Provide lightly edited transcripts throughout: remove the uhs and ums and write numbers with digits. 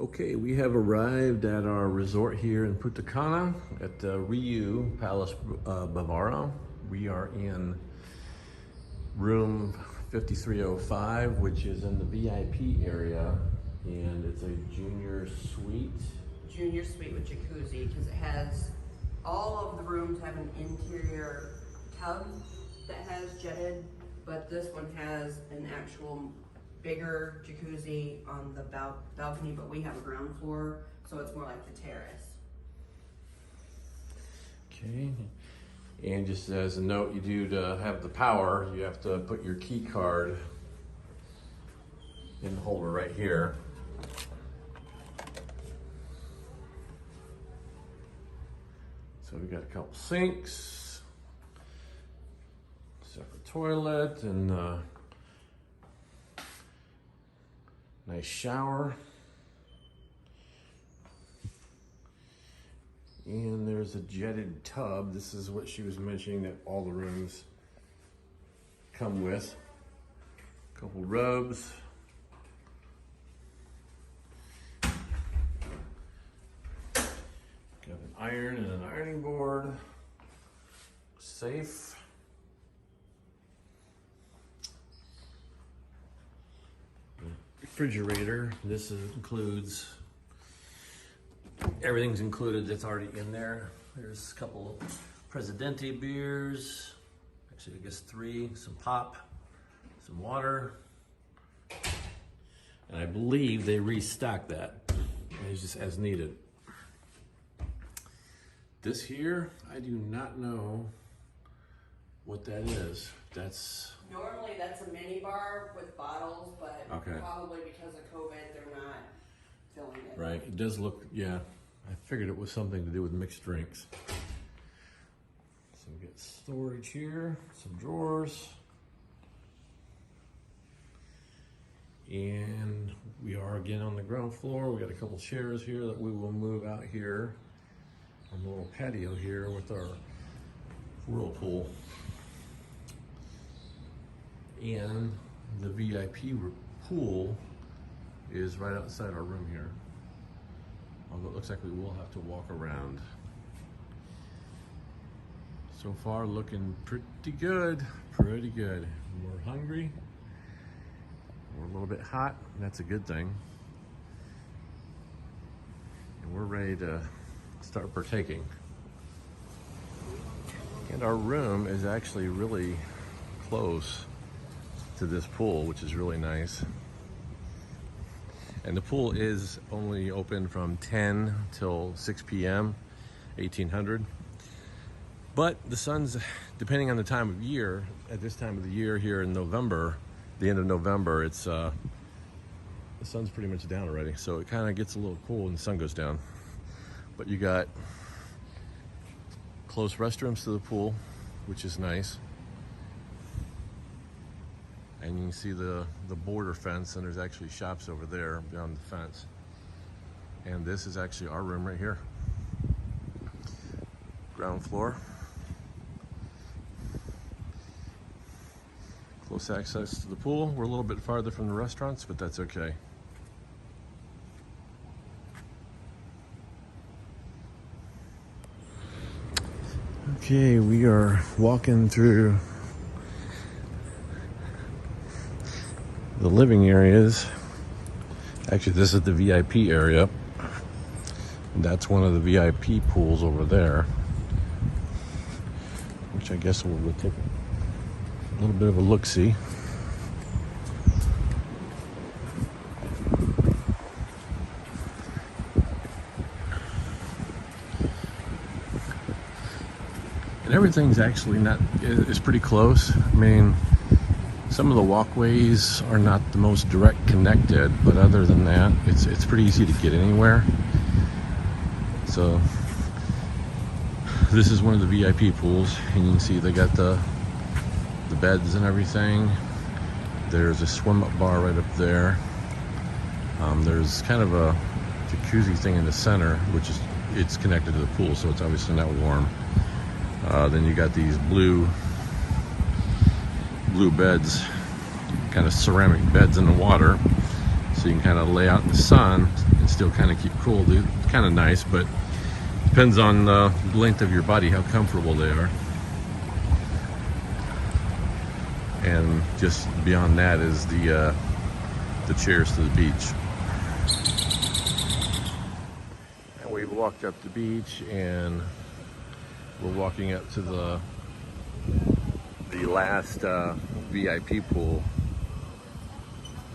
Okay, we have arrived at our resort here in Punta Cana at the RIU Palace Bavaro. We are in room 5305, which is in the VIP area, and it's a junior suite. Junior suite with jacuzzi, because it has, all of the rooms have an interior tub that has jetted, but this one has an actual bigger jacuzzi on the balcony, but we have a ground floor, so it's more like the terrace. Okay, and just as a note, you do to have the power, you have to put your key card in the holder right here. So we got a couple sinks, separate toilet, and nice shower. And there's a jetted tub. This is what she was mentioning that all the rooms come with. A couple rubs. Got an iron and an ironing board. Safe. Refrigerator. This includes, everything's included that's already in there. There's a couple Presidente beers, actually I guess 3, some pop, some water, and I believe they restock that. It's just as needed. This here, I do not know what that is. Normally that's a mini bar with bottles, but okay, probably because of COVID, they're not filling it. Right, it does look, yeah, I figured it was something to do with mixed drinks. So we get storage here, some drawers. And we are again on the ground floor. We got a couple chairs here that we will move out here on the little patio here with our whirlpool. And the VIP pool is right outside our room here. Although it looks like we will have to walk around. So far looking pretty good, pretty good. We're hungry, we're a little bit hot, and that's a good thing. And we're ready to start partaking. And our room is actually really close to this pool, which is really nice. And the pool is only open from 10 till 6 p.m., 1800. But the sun's, depending on the time of year, at this time of the year here in November, the end of November, it's the sun's pretty much down already. So it kind of gets a little cool when the sun goes down. But you got close restrooms to the pool, which is nice. And you can see the border fence, and there's actually shops over there beyond the fence. And this is actually our room right here. Ground floor. Close access to the pool. We're a little bit farther from the restaurants, but that's okay. Okay, we are walking through the living areas. Actually, this is the VIP area. And that's one of the VIP pools over there, which I guess we'll take a little bit of a look-see. And everything's actually is pretty close. I mean, some of the walkways are not the most direct connected, but other than that, it's pretty easy to get anywhere. So this is one of the VIP pools, and you can see they got the beds and everything. There's a swim-up bar right up there. There's kind of a jacuzzi thing in the center, which is, it's connected to the pool, so it's obviously not warm. Then you got these blue beds, kind of ceramic beds in the water, so you can kind of lay out in the sun and still kind of keep cool. They're kind of nice, but depends on the length of your body, how comfortable they are. And just beyond that is the chairs to the beach. And we've walked up the beach, and we're walking up to the last VIP pool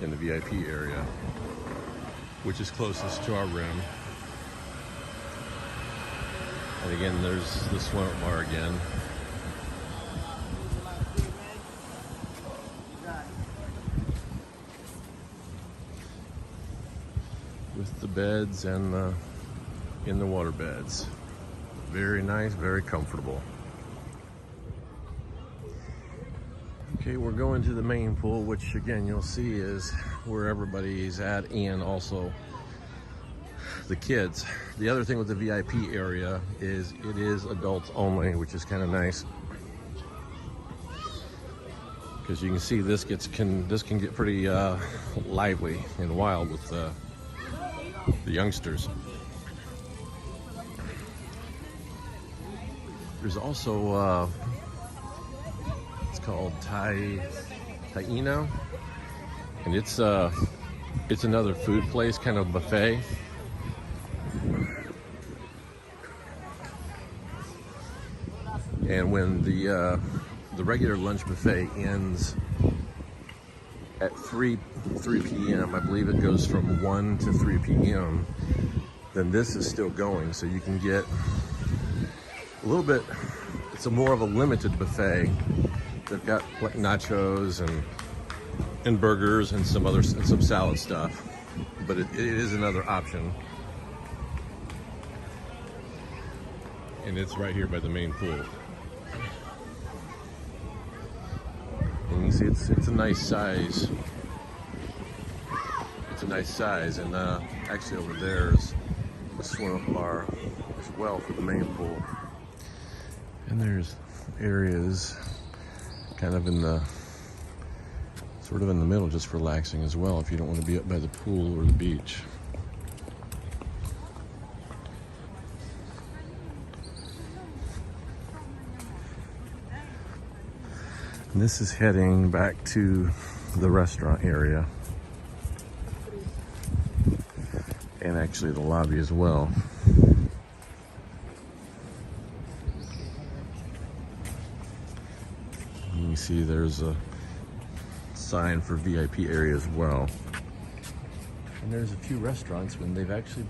in the VIP area, which is closest to our room. And again, there's the swim bar again. With the beds and in the water beds. Very nice, very comfortable. Okay, we're going to the main pool, which again you'll see is where everybody's at, and also the kids. The other thing with the VIP area is it is adults only, which is kind of nice, because you can see this can get pretty lively and wild with the youngsters. There's also it's called Taino, and it's another food place, kind of buffet. And when the regular lunch buffet ends at 3 p.m., I believe it goes from 1 to 3 p.m., then this is still going, so you can get a little bit. It's more of a limited buffet. They've got like nachos and burgers and some salad stuff, but it is another option. And it's right here by the main pool. And you see it's a nice size. It's a nice size, and actually over there is a swim bar as well for the main pool. And there's areas kind of sort of in the middle, just relaxing as well, if you don't want to be up by the pool or the beach. And this is heading back to the restaurant area, and actually the lobby as well. And you see there's a sign for VIP area as well. And there's a few restaurants when they've actually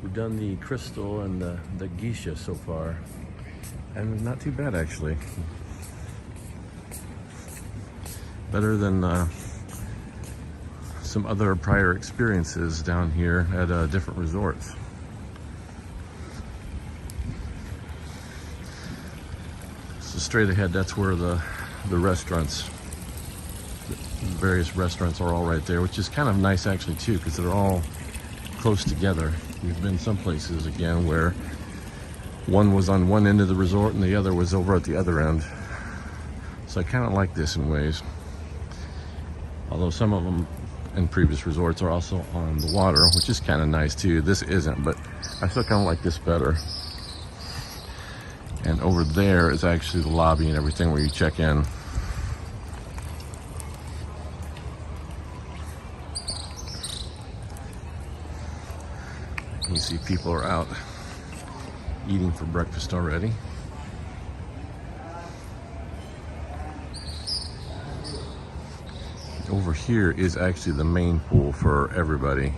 we've done the Crystal and the Geisha so far, and not too bad actually. Better than some other prior experiences down here at different resorts. So straight ahead, that's where the restaurants, the various restaurants are all right there, which is kind of nice actually too, because they're all close together. We've been some places again where one was on one end of the resort and the other was over at the other end. So I kind of like this in ways. Although some of them in previous resorts are also on the water, which is kind of nice too. This isn't, but I still kind of like this better. And over there is actually the lobby and everything where you check in. You see people are out eating for breakfast already. Over here is actually the main pool for everybody.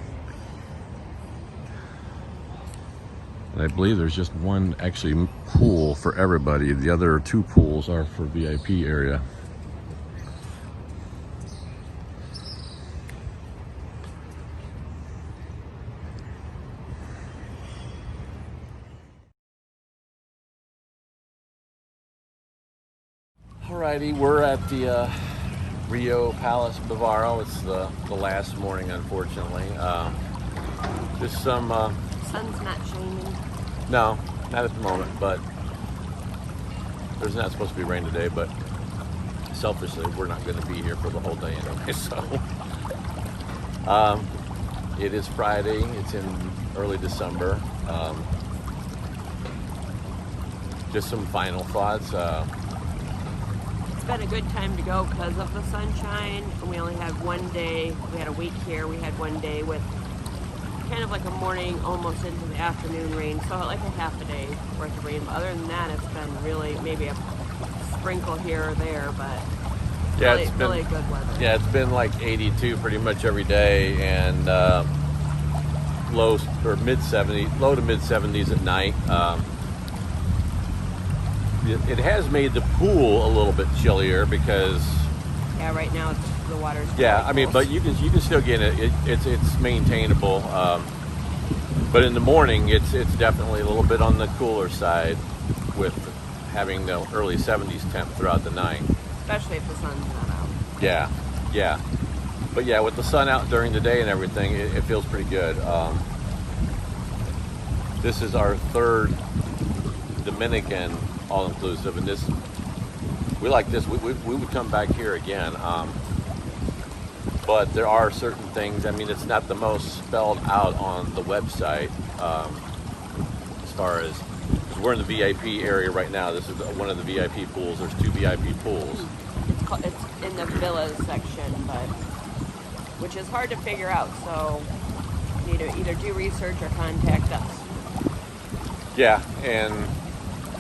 And I believe there's just one actually pool for everybody. The other two pools are for VIP area. Alrighty, we're at the RIU Palace Bavaro. It's the last morning, unfortunately. Just some Sun's not shining. no, not at the moment, but there's not supposed to be rain today, but selfishly we're not going to be here for the whole day anyway, so It is Friday. It's in early December. Just some final thoughts. It's been a good time to go because of the sunshine. We only had one day. We had a week here. We had one day with kind of like a morning, almost into the afternoon rain. So like a half a day worth of rain. But other than that, it's been really maybe a sprinkle here or there, but Yeah, really, it's been really good weather. Yeah, it's been like 82 pretty much every day, and low or mid 70s, low to mid 70s at night. It has made the pool a little bit chillier because Yeah, right now the water's yeah, quite I mean, cold. but you can still get it. It's maintainable. But in the morning, it's definitely a little bit on the cooler side with having the early 70s temp throughout the night. Especially if the sun's not out. Yeah, yeah. But yeah, with the sun out during the day and everything, it feels pretty good. This is our third Dominican all-inclusive, and we like this. We would come back here again. But there are certain things, I mean, it's not the most spelled out on the website as far as, we're in the VIP area right now. This is one of the VIP pools. There's 2 VIP pools. It's in the villas section, but which is hard to figure out. So you need to either do research or contact us. Yeah, and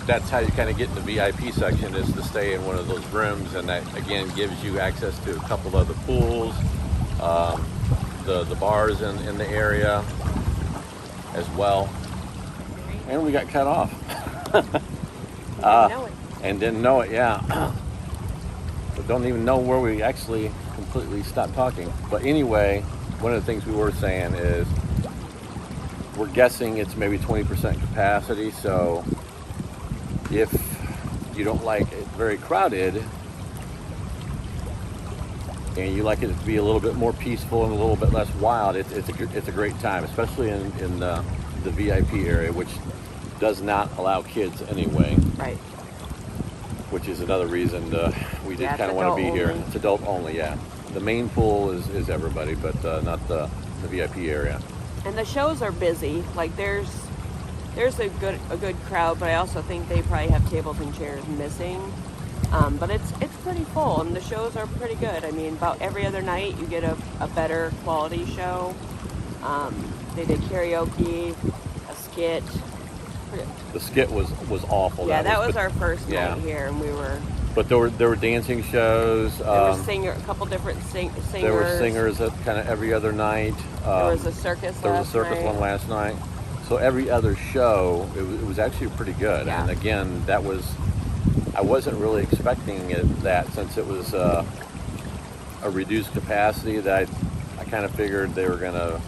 that's how you kind of get in the VIP section, is to stay in one of those rooms, and that again gives you access to a couple other pools, the bars in the area as well. And we got cut off. Know it. And didn't know it, yeah. But don't even know where we actually completely stopped talking. But anyway, one of the things we were saying is we're guessing it's maybe 20% capacity. So if you don't like it very crowded and you like it to be a little bit more peaceful and a little bit less wild, it's a great time, especially in the VIP area, which does not allow kids anyway. Right. Which is another reason we did Yeah, kind of want to be adult here. only. It's adult only, yeah. The main pool is everybody, but not the VIP area. And the shows are busy. Like there's a good crowd, but I also think they probably have tables and chairs missing. But it's pretty full, and the shows are pretty good. I mean, about every other night you get a better quality show. They did karaoke, a skit. The skit was awful. Yeah, that was our first night here, and we were. But there were dancing shows. There were a couple different singers. There were singers at kind of every other night. There was a circus. There was a circus one last night. So every other show, it was actually pretty good. Yeah. And again, I wasn't really expecting that since it was a reduced capacity. That I kind of figured we were getting a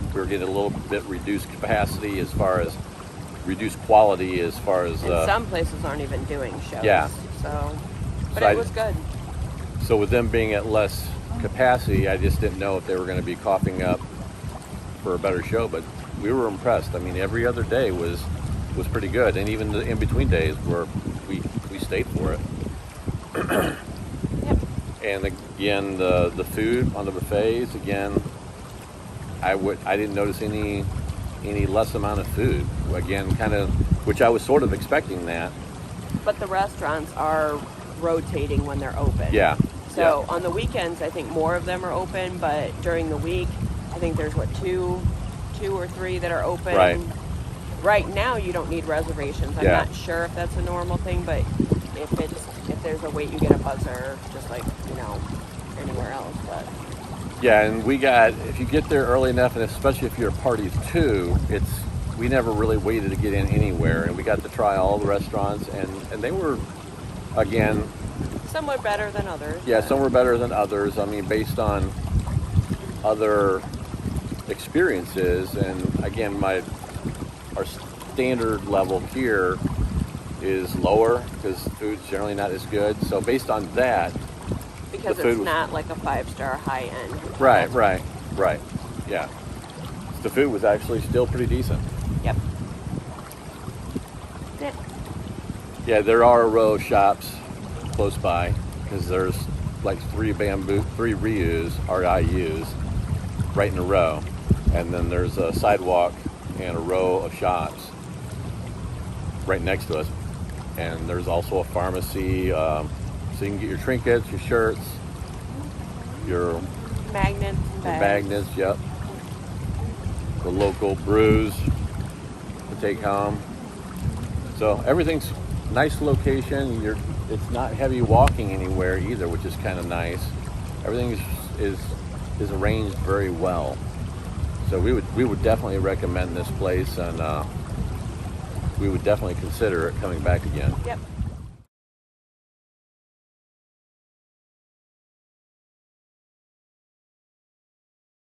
little bit reduced capacity as far as reduced quality as far as. And some places aren't even doing shows. Yeah. But So it was good. So with them being at less capacity, I just didn't know if they were going to be coughing up for a better show. But we were impressed. I mean, every other day was pretty good, and even the in between days where we stayed for it. Yep. And again, the food on the buffets, again, I didn't notice any less amount of food. Again, kind of, which I was sort of expecting that. But the restaurants are rotating when they're open. Yeah. So on the weekends, I think more of them are open, but during the week, I think there's two or three that are open. Right. Right now, you don't need reservations. I'm Yeah. not sure if that's a normal thing, but if there's a wait, you get a buzzer, just like anywhere else. But Yeah, and if you get there early enough, and especially if you're at parties too, we never really waited to get in anywhere, and we got to try all the restaurants, and they were, again, some were better than others. yeah, but some were better than others. I mean, based on other experiences, and again, our standard level here is lower because food's generally not as good. So based on that, because the food it's was- not like a 5-star high end. right, yeah, the food was actually still pretty decent. Yep. Yeah, there are a row of shops close by because there's like three RIUs right in a row, and then there's a sidewalk and a row of shops right next to us. And there's also a pharmacy, so you can get your trinkets, your shirts, your Magnets and bags. magnets, yep. The local brews to take home. So everything's nice location. It's not heavy walking anywhere either, which is kind of nice. Everything is arranged very well. So we would definitely recommend this place, and we would definitely consider it coming back again. Yep.